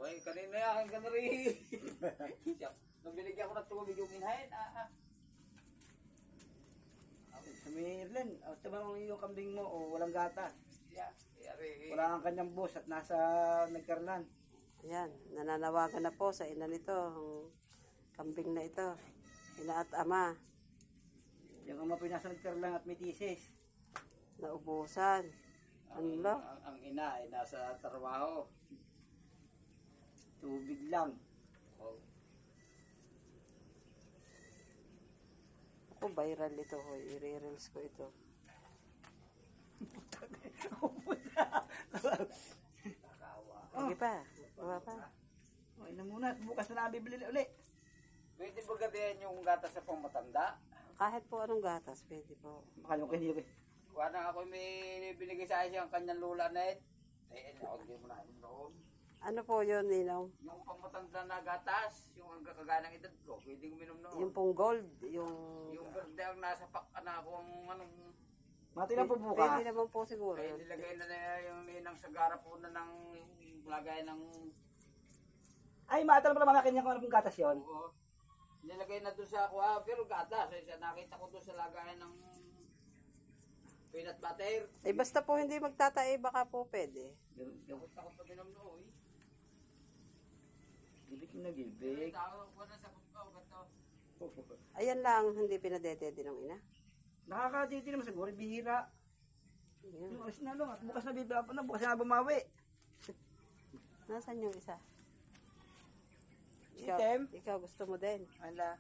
Ay, kanina yan, ka na rin. Nung binigyan ko ng tubig yung inhayin, Sumirlen, tabang yung kambing mo o walang gata. Yari. Wala kang kanyang boss at nasa nagkarlan. Ayan, nananawagan na po sa ina nito, ang kambing na ito. Ina at ama, Yung ama po yung nasa nagkarlan at may tisis. naubusan. Ano? Ang ina ay nasa trabaho. Tubig lang. Oh. Ako, viral ito. I-reels ko ito. Sige pa. Baba pa. Okay na muna, bukas na lang bibili ulit. Pwede ba gabihan yung gatas sa pangmatanda? Kahit po anong gatas, pwede po. Baka yung kanyo kayo. Kuha na ako may binigay sa akin ang kanyang lula na eh. Ako hindi mo na noon. Ano po yun, Ninong? Yung pangmatanda na gatas, yung ang kakaganang edad ko, pwede ko minom noon. Yung pong gold, yung... Yung verde ang nasa na akong anong... Mati na po Pwede bukas. naman po siguro. Kaya nilagay na yung ninang sagara po na ng lagay ng... Ay, matal pala mamakin niya kung ano pong gatas yun. Oo. Nilagay na doon sa ako, pero gatas. Nakita ko doon sa lagayan ng peanut butter. Eh, basta po hindi magtatae, baka po pwede. Gusto ko pa minom noon eh. Gibig na gibig. Tawag ko na sa kumpaw, gato. Ayan lang, hindi pinadetede ng ina. Nakakaditi naman siguro, bihira. Ayan. Yung alis na lang at bukas na bibili na, bukas na bumawi. Nasaan yung isa? Item? Ikaw gusto mo din. Ala.